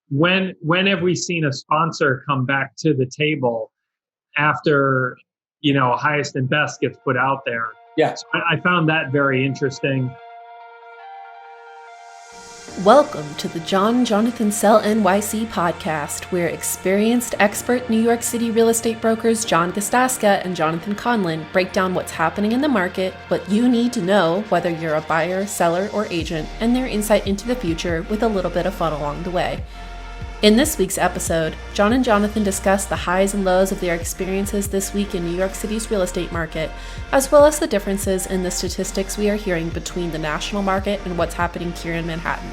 when have we seen a sponsor come back to the table after, highest and best gets put out there? Yeah. So I found that very interesting. Welcome to the Jonathan Sell NYC podcast, where experienced expert New York City real estate brokers John Gasdaska and Jonathan Conlon break down what's happening in the market, what you need to know whether you're a buyer, seller, or agent, and their insight into the future with a little bit of fun along the way. In this week's episode, John and Jonathan discuss the highs and lows of their experiences this week in New York City's real estate market, as well as the differences in the statistics we are hearing between the national market and what's happening here in Manhattan.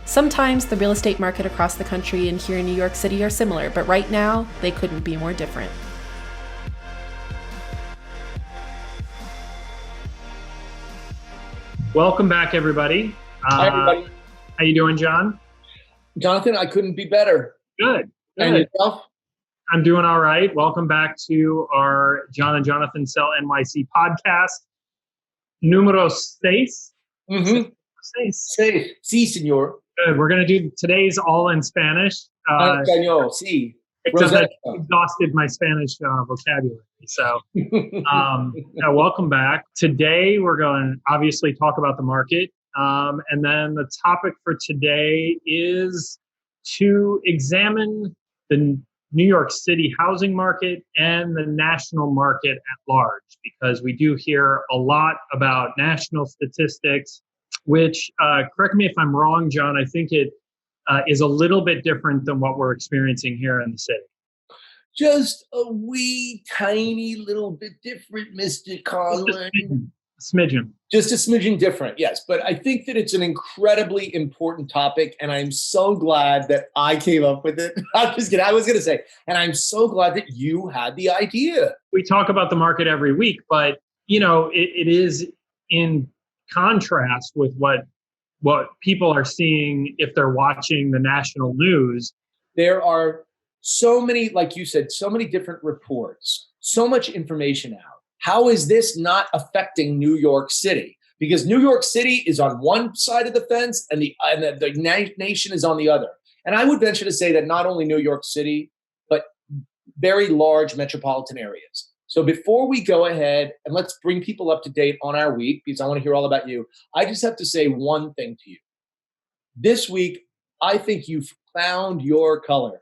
Sometimes the real estate market across the country and here in New York City are similar, but right now, they couldn't be more different. Welcome back, everybody. Hi, everybody. How you doing, John? Jonathan, I couldn't be better. Good. And yourself? I'm doing all right. Welcome back to our John and Jonathan Sell NYC podcast. Número 6. Mm-hmm. Seis. Sí, señor. Good. We're going to do today's all in Spanish. Español, sí. Except that I exhausted my Spanish vocabulary. So welcome back. Today, we're going to obviously talk about the market. And then the topic for today is to examine the New York City housing market and the national market at large, because we do hear a lot about national statistics, which, correct me if I'm wrong, John, I think it is a little bit different than what we're experiencing here in the city. Just a wee, tiny little bit different, Mr. Conlon. Smidgen. Just a smidgen different, yes. But I think that it's an incredibly important topic, and I'm so glad that I came up with it. I'm just kidding. I was going to say, and I'm so glad that you had the idea. We talk about the market every week, but, it is in contrast with what people are seeing if they're watching the national news. There are so many, like you said, so many different reports, so much information out. How is this not affecting New York City? Because New York City is on one side of the fence and the nation is on the other. And I would venture to say that not only New York City, but very large metropolitan areas. So before we go ahead and let's bring people up to date on our week, because I want to hear all about you, I just have to say one thing to you. This week, I think you've found your color.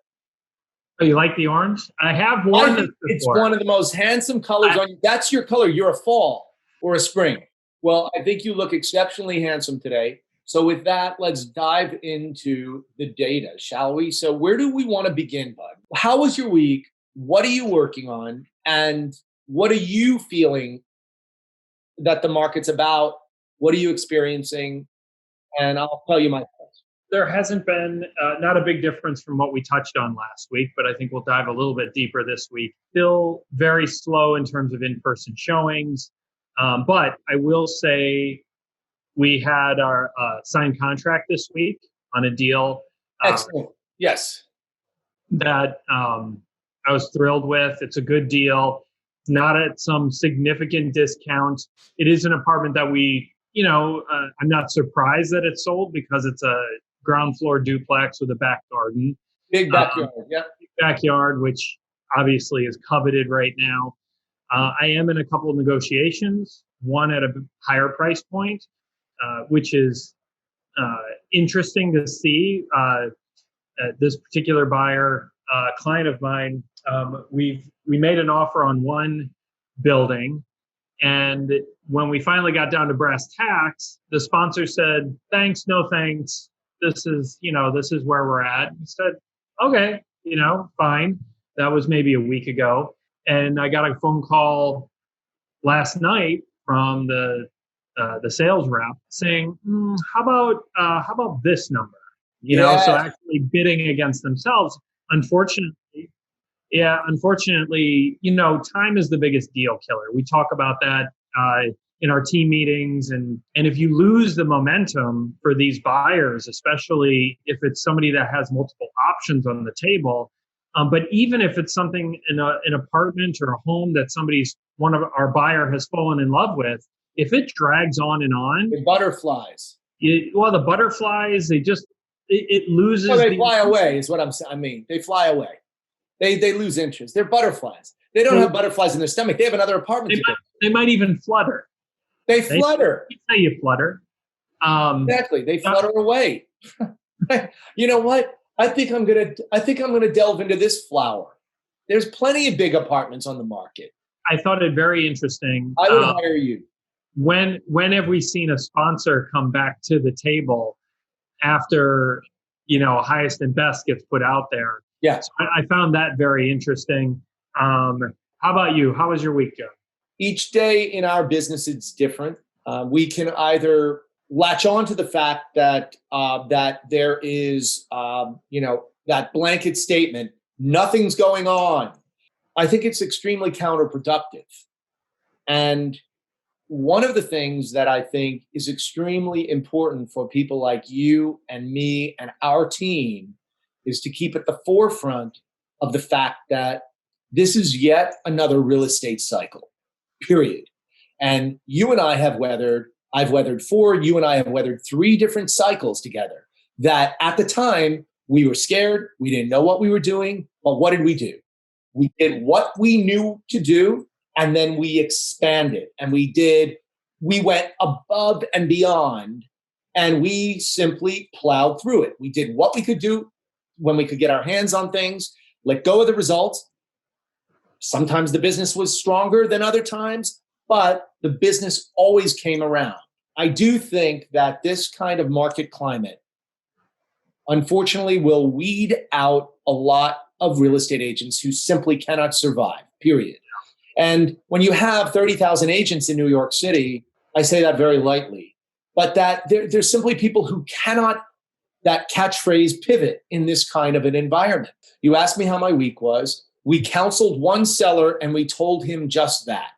Oh, you like the orange? I have worn this before. It's one of the most handsome colors on you. That's your color. You're a fall or a spring. Well, I think you look exceptionally handsome today. So with that, let's dive into the data, shall we? So where do we want to begin, bud? How was your week? What are you working on? And what are you feeling that the market's about? What are you experiencing? And I'll tell you my thoughts. There hasn't been not a big difference from what we touched on last week, but I think we'll dive a little bit deeper this week. Still very slow in terms of in-person showings. But I will say we had our signed contract this week on a deal. Excellent. Yes. That I was thrilled with. It's a good deal, not at some significant discount. It is an apartment that we, I'm not surprised that it's sold because it's a ground floor duplex with a back garden. Big backyard, yeah. Big backyard, which obviously is coveted right now. I am in a couple of negotiations, one at a higher price point, which is interesting to see. This particular buyer, client of mine, we made an offer on one building, and when we finally got down to brass tacks, the sponsor said, "Thanks, no thanks. This is where we're at." We said, "Okay, fine." That was maybe a week ago, and I got a phone call last night from the sales rep saying, "How about this number?" So actually bidding against themselves. Unfortunately, time is the biggest deal killer. We talk about that in our team meetings, and if you lose the momentum for these buyers, especially if it's somebody that has multiple options on the table, but even if it's something in an apartment or a home that one of our buyer has fallen in love with, if it drags on and on, the butterflies. The butterflies, they just it loses. Well, they fly away is what I mean. They fly away. They lose interest. They're butterflies. They don't have butterflies in their stomach. They have another apartment. They might even flutter. They flutter. You say you flutter. Exactly. They flutter away. You know what? I think I'm gonna delve into this flower. There's plenty of big apartments on the market. I thought it very interesting. I would hire you. When have we seen a sponsor come back to the table after, highest and best gets put out there? Yeah. So I found that very interesting. How about you? How was your week, Joe? Each day in our business, it's different. We can either latch on to the fact that that there is, that blanket statement, nothing's going on. I think it's extremely counterproductive. And one of the things that I think is extremely important for people like you and me and our team is to keep at the forefront of the fact that this is yet another real estate cycle, period. And you and I have I've weathered 4, you and I have weathered 3 different cycles together that at the time we were scared, we didn't know what we were doing, but what did we do? We did what we knew to do, and then we expanded, and we went above and beyond, and we simply plowed through it. We did what we could do when we could get our hands on things, let go of the results. Sometimes the business was stronger than other times, but the business always came around. I do think that this kind of market climate, unfortunately, will weed out a lot of real estate agents who simply cannot survive, period. And when you have 30,000 agents in New York City, I say that very lightly, but that there's simply people who cannot, that catchphrase, pivot in this kind of an environment. You asked me how my week was. We counseled one seller and we told him just that.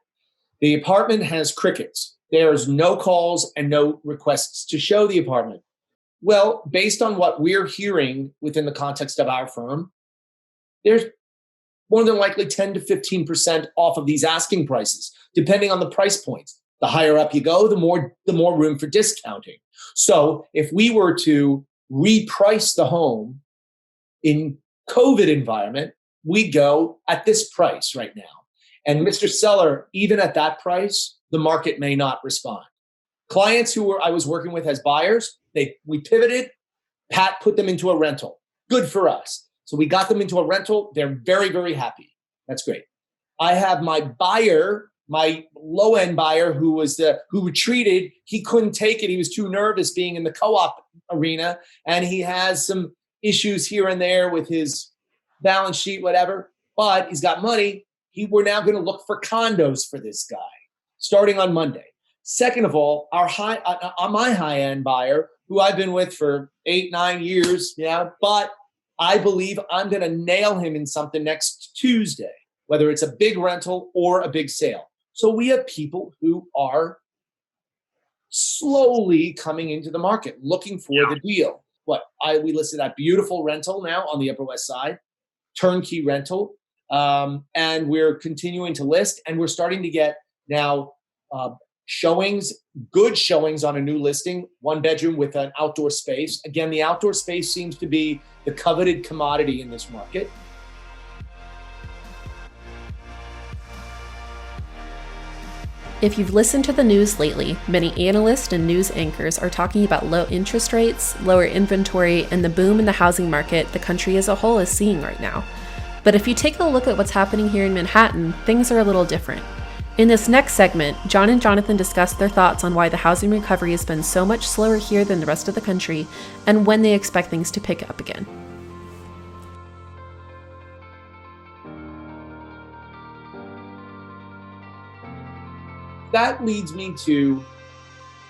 The apartment has crickets. There's no calls and no requests to show the apartment. Well, based on what we're hearing within the context of our firm, there's more than likely 10 to 15% off of these asking prices, depending on the price points. The higher up you go, the more room for discounting. So if we were to reprice the home in COVID environment, we go at this price right now. And Mr. Seller, even at that price, the market may not respond. Clients who I was working with as buyers, we pivoted. Pat put them into a rental. Good for us. So we got them into a rental. They're very, very happy. That's great. I have my buyer, my low-end buyer who retreated. He couldn't take it. He was too nervous being in the co-op arena. And he has some issues here and there with his balance sheet, whatever. But he's got money. We're now going to look for condos for this guy starting on Monday. Second of all, my high-end buyer, who I've been with for 8-9 years, but I believe I'm going to nail him in something next Tuesday, whether it's a big rental or a big sale. So we have people who are slowly coming into the market, looking for the deal. We listed that beautiful rental now on the Upper West Side, turnkey rental, and we're continuing to list, and we're starting to get now good showings on a new listing, 1 bedroom with an outdoor space. Again, the outdoor space seems to be the coveted commodity in this market. If you've listened to the news lately, many analysts and news anchors are talking about low interest rates, lower inventory, and the boom in the housing market the country as a whole is seeing right now. But if you take a look at what's happening here in Manhattan, things are a little different. In this next segment, John and Jonathan discuss their thoughts on why the housing recovery has been so much slower here than the rest of the country and when they expect things to pick up again. That leads me to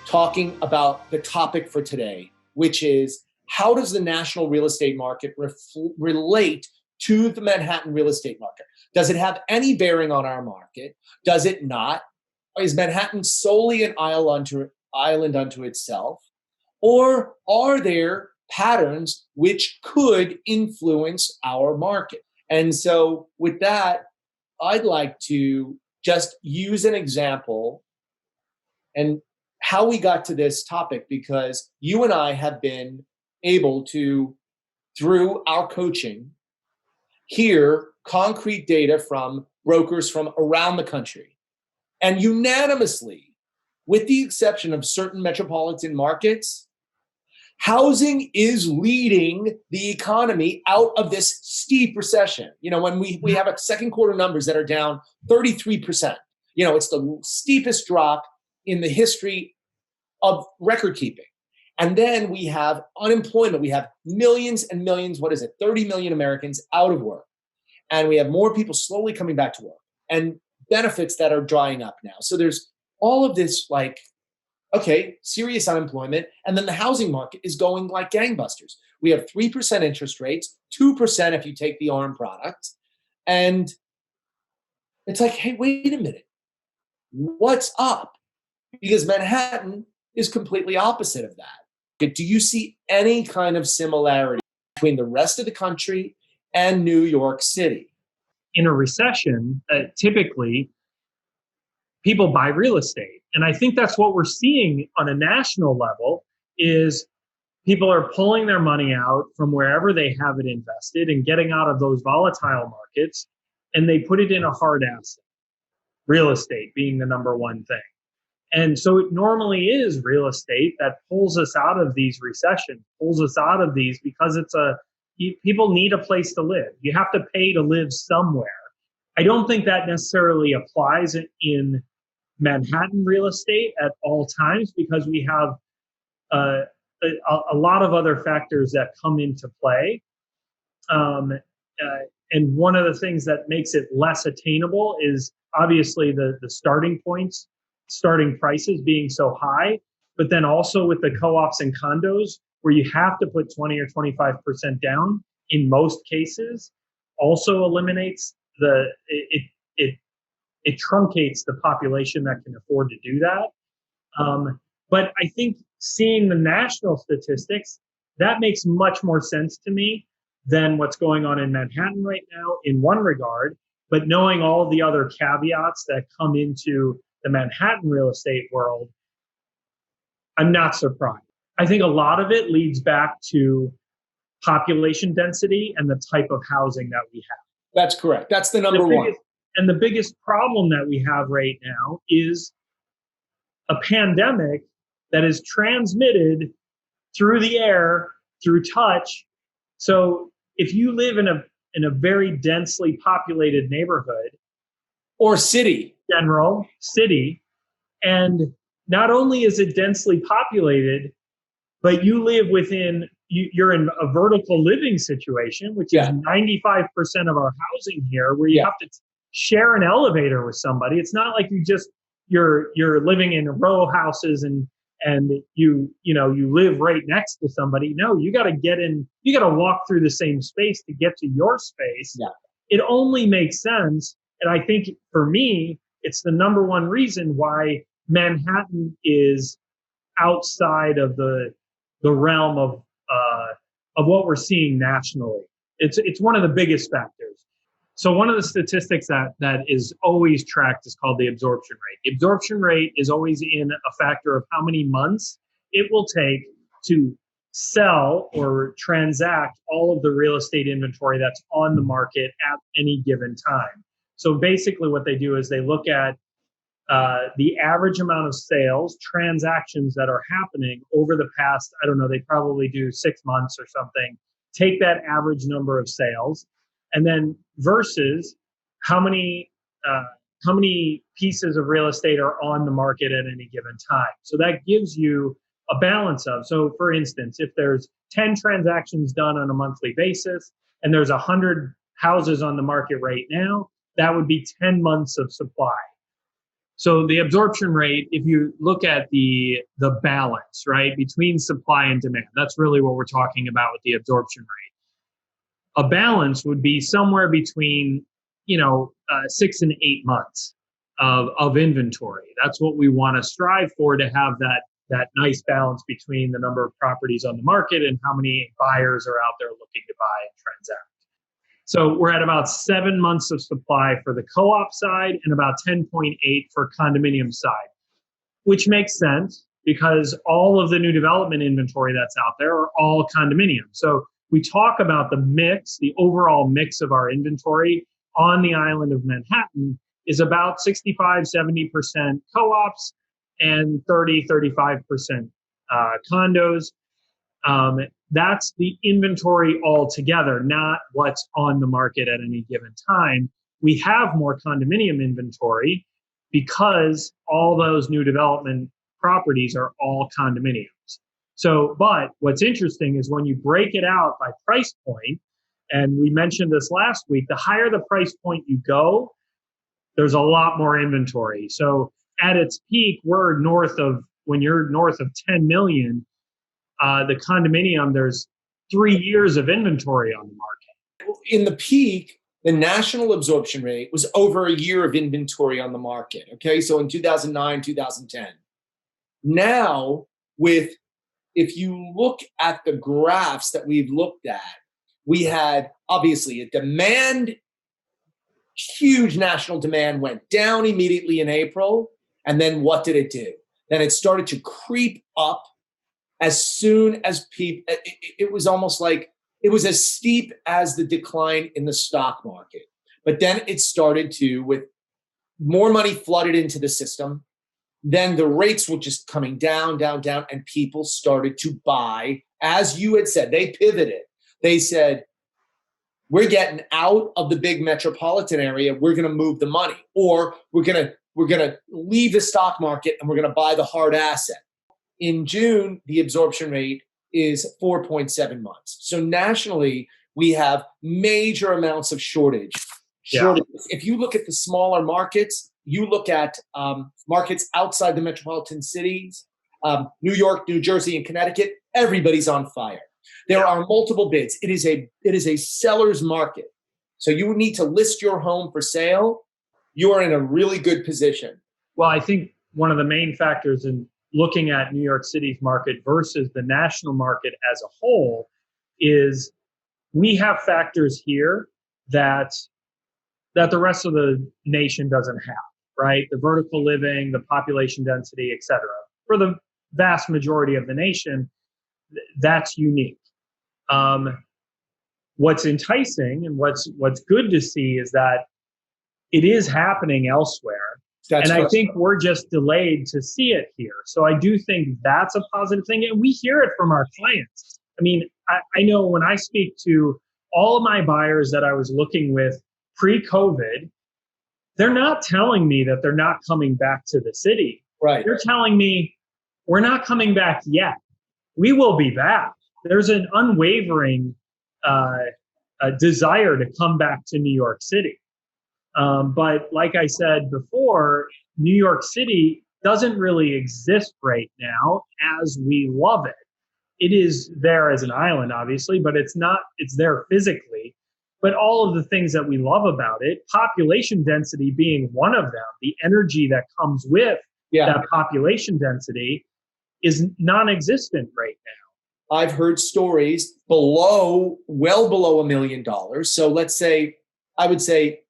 talking about the topic for today, which is how does the national real estate market relate to the Manhattan real estate market? Does it have any bearing on our market? Does it not? Is Manhattan solely an island unto itself? Or are there patterns which could influence our market? And so with that, I'd like to just use an example and how we got to this topic, because you and I have been able to, through our coaching, hear concrete data from brokers from around the country. And unanimously, with the exception of certain metropolitan markets, housing is leading the economy out of this steep recession. When we have a second quarter numbers that are down 33%, it's the steepest drop in the history of record keeping. And then we have unemployment. We have millions and millions, 30 million Americans out of work. And we have more people slowly coming back to work and benefits that are drying up now. So there's all of this serious unemployment. And then the housing market is going like gangbusters. We have 3% interest rates, 2% if you take the ARM product. And it's like, hey, wait a minute. What's up? Because Manhattan is completely opposite of that. Do you see any kind of similarity between the rest of the country and New York City? In a recession, typically people buy real estate. And I think that's what we're seeing on a national level is people are pulling their money out from wherever they have it invested and getting out of those volatile markets, and they put it in a hard asset, real estate being the number one thing. And so it normally is real estate that pulls us out of these recessions, pulls us out of these because people need a place to live. You have to pay to live somewhere. I don't think that necessarily applies in Manhattan real estate at all times because we have a lot of other factors that come into play. And one of the things that makes it less attainable is obviously the starting prices being so high, but then also with the co-ops and condos where you have to put 20 or 25% down in most cases also eliminates it truncates the population that can afford to do that. But I think seeing the national statistics, that makes much more sense to me than what's going on in Manhattan right now in one regard, but knowing all the other caveats that come into the Manhattan real estate world, I'm not surprised. I think a lot of it leads back to population density and the type of housing that we have. That's correct. That's the number one. And the biggest problem that we have right now is a pandemic that is transmitted through the air, through touch. So if you live in a very densely populated neighborhood or city, and not only is it densely populated, but you live you're in a vertical living situation, which is 95% of our housing here, where you have to share an elevator with somebody. It's not like you're living in row houses and you live right next to somebody. No, you got to walk through the same space to get to your space. Yeah. It only makes sense. And I think for me, it's the number one reason why Manhattan is outside of the realm of what we're seeing nationally. It's one of the biggest factors. So one of the statistics that is always tracked is called the absorption rate. The absorption rate is always in a factor of how many months it will take to sell or transact all of the real estate inventory that's on the market at any given time. So basically what they do is they look at the average amount of sales, transactions that are happening over the past, I don't know, they probably do 6 months or something, take that average number of sales, and then versus how many pieces of real estate are on the market at any given time. So that gives you a balance of, so for instance, if there's 10 transactions done on a monthly basis and there's 100 houses on the market right now, that would be 10 months of supply. So the absorption rate, if you look at the balance, right, between supply and demand, that's really what we're talking about with the absorption rate. A balance would be somewhere between, 6 and 8 months of inventory. That's what we want to strive for, to have that nice balance between the number of properties on the market and how many buyers are out there looking to buy and transact. So we're at about 7 months of supply for the co-op side and about 10.8 for condominium side, which makes sense because all of the new development inventory that's out there are all condominiums. So we talk about the mix, the overall mix of our inventory on the island of Manhattan is about 65, 70% co-ops and 30, 35% condos. That's the inventory altogether, not what's on the market at any given time. We have more condominium inventory because all those new development properties are all condominiums. So, but what's interesting is when you break it out by price point, and we mentioned this last week, the higher the price point you go, there's a lot more inventory. So at its peak, when you're north of 10 million, the condominium, there's 3 years of inventory on the market. In the peak, the national absorption rate was over a year of inventory on the market. Okay, so in 2009, 2010. Now, if you look at the graphs that we've looked at, we had obviously a demand, huge national demand went down immediately in April. And then what did it do? Then it started to creep up as soon as people, it was almost like it was as steep as the decline in the stock market. But then it started to, with more money flooded into the system, then the rates were just coming down, down, down, and people started to buy. As you had said, they pivoted. They said, we're getting out of the big metropolitan area. We're going to move the money, or we're going to leave the stock market and we're going to buy the hard asset. In June, the absorption rate is 4.7 months. So nationally, we have major amounts of shortage. Yeah. If you look at the smaller markets, you look at markets outside the metropolitan cities, New York, New Jersey, and Connecticut, everybody's on fire. There are multiple bids. It is a seller's market. So you need to list your home for sale. You are in a really good position. Well, I think one of the main factors in looking at New York City's market versus the national market as a whole is we have factors here that the rest of the nation doesn't have, right? The vertical living, the population density, et cetera. For the vast majority of the nation, that's unique. What's enticing and what's good to see is that it is happening elsewhere. I think we're just delayed to see it here. So I do think that's a positive thing. And we hear it from our clients. I mean, I know when I speak to all of my buyers that I was looking with pre-COVID, they're not telling me that they're not coming back to the city. Right. They're telling me we're not coming back yet. We will be back. There's an unwavering desire to come back to New York City. But like I said before, New York City doesn't really exist right now as we love it. It is there as an island, obviously, but it's there physically. But all of the things that we love about it, population density being one of them, the energy that comes with that population density is non-existent right now. I've heard stories well below $1 million. So let's say, I would say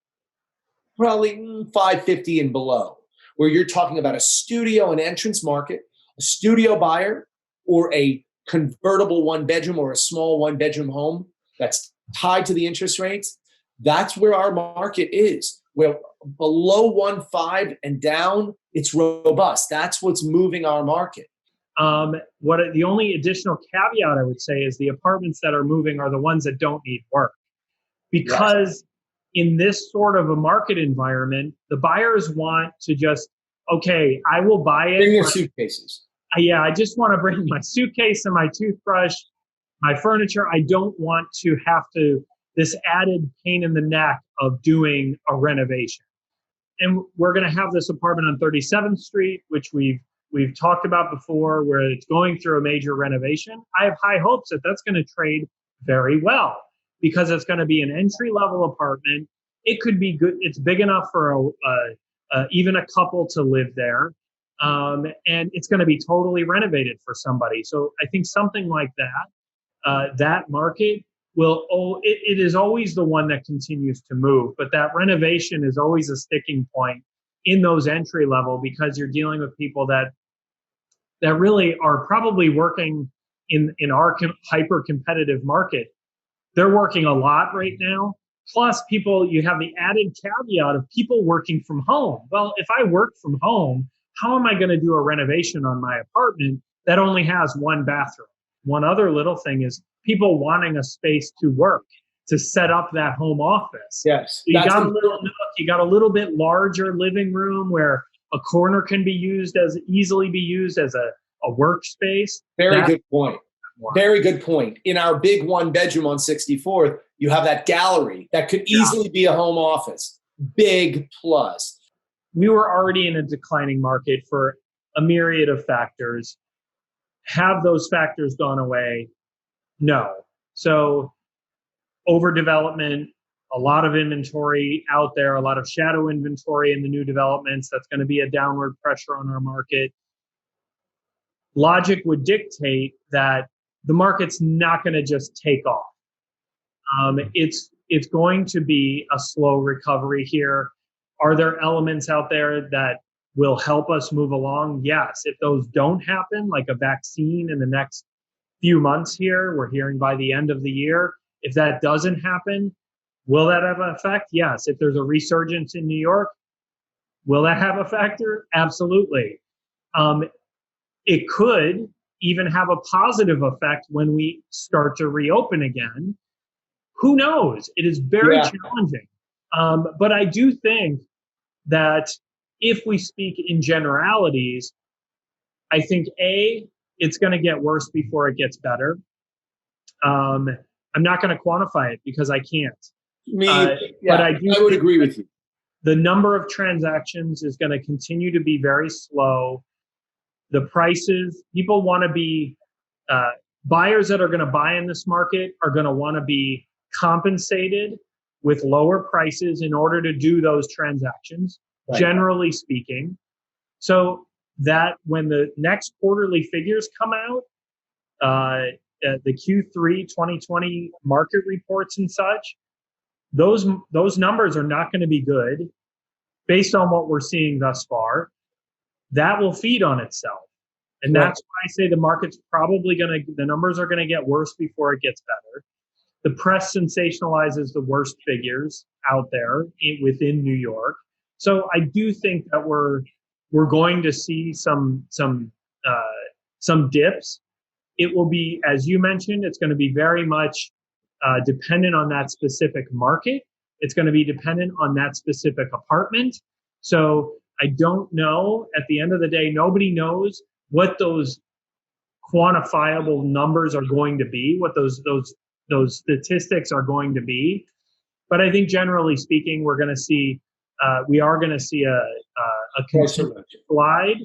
probably 550 and below, where you're talking about a studio and entrance market, a studio buyer, or a convertible one bedroom or a small one bedroom home that's tied to the interest rates. That's where our market is. Where below 1.5 and down, it's robust. That's what's moving our market. The only additional caveat I would say is the apartments that are moving are the ones that don't need work. Because in this sort of a market environment, the buyers want to just, okay, I will buy it. Bring your suitcases. I just want to bring my suitcase and my toothbrush, my furniture. I don't want to have this added pain in the neck of doing a renovation. And we're going to have this apartment on 37th Street, which we've talked about before, where it's going through a major renovation. I have high hopes that that's going to trade very well because it's going to be an entry-level apartment. It could be good. It's big enough for even a couple to live there. And it's going to be totally renovated for somebody. So I think something like that market it is always the one that continues to move, but that renovation is always a sticking point in those entry level because you're dealing with people that that really are probably working in our hyper competitive market. They're working a lot right now. Plus, you have the added caveat of people working from home. Well, if I work from home, how am I going to do a renovation on my apartment that only has one bathroom? One other little thing is people wanting a space to work, to set up that home office. Yes. So you got a little bit larger living room where a corner can easily be used as a workspace. Very good point. Very good point. In our big 1-bedroom on 64th, you have that gallery that could easily be a home office. Big plus. We were already in a declining market for a myriad of factors. Have those factors gone away? No. So overdevelopment, a lot of inventory out there, a lot of shadow inventory in the new developments. That's going to be a downward pressure on our market. Logic would dictate that the market's not going to just take off. It's going to be a slow recovery here. Are there elements out there that will help us move along? Yes. If those don't happen, like a vaccine in the next few months here, we're hearing by the end of the year, if that doesn't happen, will that have an effect? Yes. If there's a resurgence in New York, will that have a factor? Absolutely. It could even have a positive effect when we start to reopen again. Who knows? It is very challenging. But I do think that if we speak in generalities, I think it's going to get worse before it gets better. I'm not going to quantify it because I can't. But I would agree with you. The number of transactions is going to continue to be very slow. The prices, people want to be, buyers that are going to buy in this market are going to want to be compensated with lower prices in order to do those transactions, generally speaking. So that when the next quarterly figures come out, the Q3 2020 market reports and such, those numbers are not going to be good based on what we're seeing thus far. That will feed on itself. And that's why I say the market's probably the numbers are going to get worse before it gets better. The press sensationalizes the worst figures out there within New York. So I do think that we're going to see some dips. It will be, as you mentioned, it's going to be very much dependent on that specific market. It's going to be dependent on that specific apartment. So I don't know. At the end of the day, nobody knows what those quantifiable numbers are going to be, what those statistics are going to be. But I think generally speaking, we are going to see a continued slide.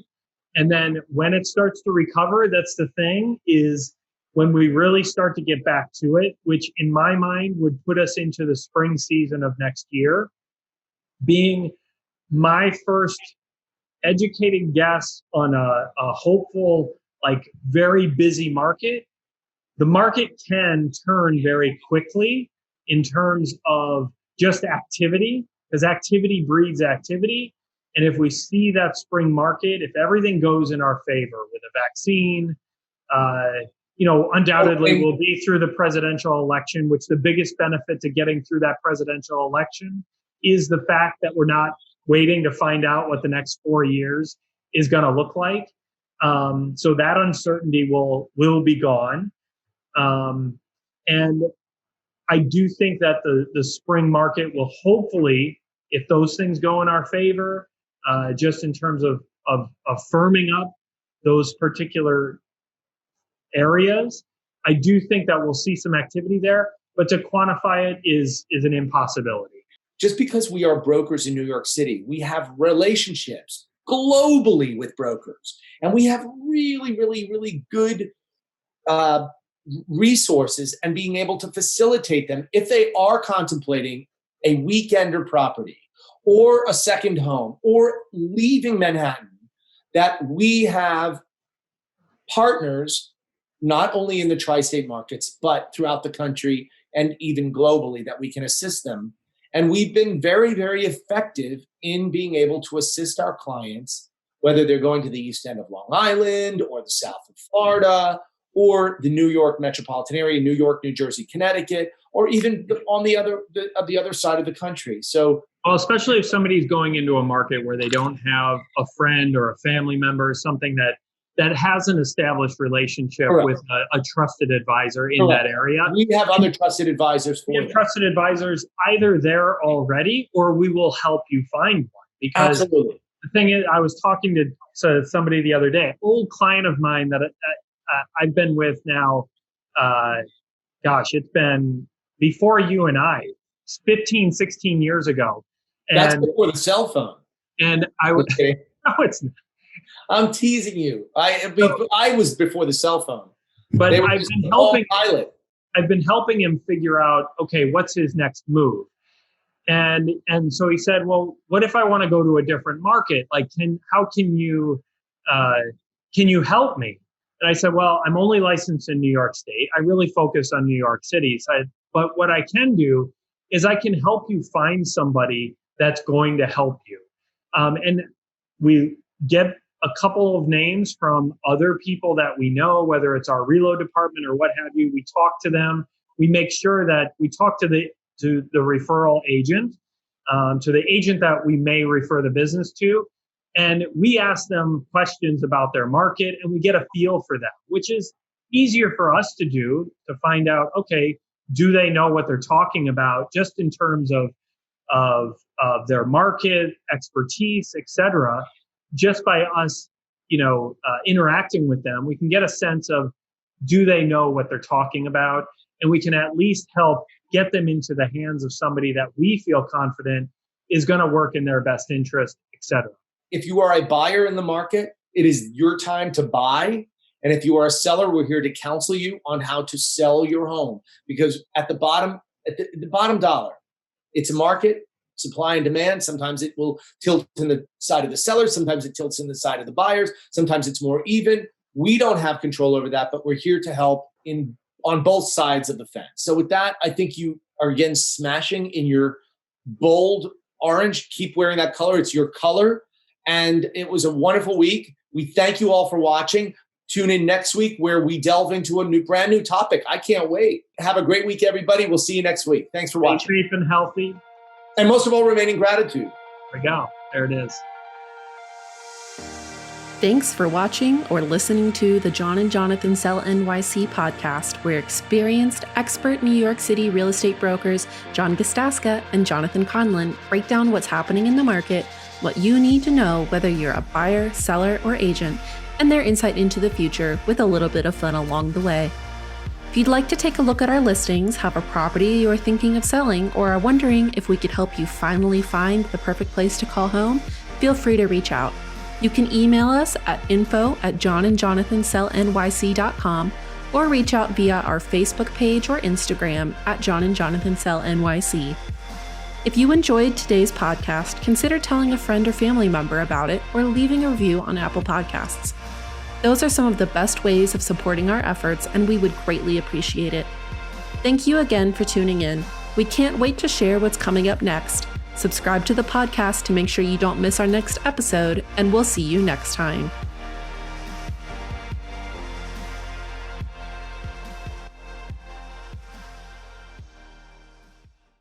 And then when it starts to recover, that's the thing, is when we really start to get back to it, which in my mind would put us into the spring season of next year, being my first educated guess on a hopeful, like very busy market. The market can turn very quickly in terms of just activity, because activity breeds activity. And if we see that spring market, if everything goes in our favor with a vaccine, undoubtedly we'll be through the presidential election, which the biggest benefit to getting through that presidential election is the fact that we're not waiting to find out what the next 4 years is going to look like. So that uncertainty will be gone. And I do think that the spring market will hopefully, if those things go in our favor, just in terms of firming up those particular areas, I do think that we'll see some activity there. But to quantify it is an impossibility. Just because we are brokers in New York City, we have relationships globally with brokers. And we have really, really, really good resources and being able to facilitate them if they are contemplating a weekender property or a second home or leaving Manhattan, that we have partners not only in the tri-state markets, but throughout the country and even globally that we can assist them. And we've been very, very effective in being able to assist our clients whether they're going to the east end of Long Island or the south of Florida or the New York metropolitan area, New York, New Jersey, Connecticut, or even on the other side of the country. So, well, especially if somebody's going into a market where they don't have a friend or a family member, something that has an established relationship correct. with a trusted advisor in Correct. that area. We have other trusted advisors for We have you. trusted advisors either there already, or we will help you find one. Because Absolutely. the thing is, I was talking to somebody the other day, an old client of mine that I've been with now, it's been before you and I, 15, 16 years ago. And, That's before the cell phone. And I was, Okay. no, it's not. I'm teasing you. I was before the cell phone. But I've been helping him figure out, okay, what's his next move? And so he said, well, what if I want to go to a different market? Like, how can you help me? And I said, well, I'm only licensed in New York State. I really focus on New York City. But what I can do is I can help you find somebody that's going to help you. And we get a couple of names from other people that we know, whether it's our reload department or what have you. We talk to them. We make sure that we talk to the referral agent, to the agent that we may refer the business to. And we ask them questions about their market, and we get a feel for them, which is easier for us to do, to find out, okay, do they know what they're talking about, just in terms of their market, expertise, et cetera. Just by us, interacting with them, we can get a sense of, do they know what they're talking about? And we can at least help get them into the hands of somebody that we feel confident is going to work in their best interest, et cetera. If you are a buyer in the market, it is your time to buy. And if you are a seller, we're here to counsel you on how to sell your home. Because at the bottom dollar, it's a market, supply and demand. Sometimes it will tilt in the side of the sellers. Sometimes it tilts in the side of the buyers. Sometimes it's more even. We don't have control over that, but we're here to help on both sides of the fence. So with that, I think you are again smashing in your bold orange. Keep wearing that color. It's your color. And it was a wonderful week. We thank you all for watching. Tune in next week where we delve into a brand new topic. I can't wait. Have a great week, everybody. We'll see you next week. Thanks for watching. Stay safe and healthy. And most of all, remain in gratitude. There we go. There it is. Thanks for watching or listening to the John and Jonathan Sell NYC podcast, where experienced expert New York City real estate brokers John Gasdaska and Jonathan Conlon break down what's happening in the market, what you need to know whether you're a buyer, seller, or agent, and their insight into the future with a little bit of fun along the way. If you'd like to take a look at our listings, have a property you're thinking of selling, or are wondering if we could help you finally find the perfect place to call home, feel free to reach out. You can email us at info@johnandjonathansellnyc.com or reach out via our Facebook page or Instagram at John and Jonathan Sell NYC. If you enjoyed today's podcast, consider telling a friend or family member about it or leaving a review on Apple Podcasts. Those are some of the best ways of supporting our efforts, and we would greatly appreciate it. Thank you again for tuning in. We can't wait to share what's coming up next. Subscribe to the podcast to make sure you don't miss our next episode, and we'll see you next time.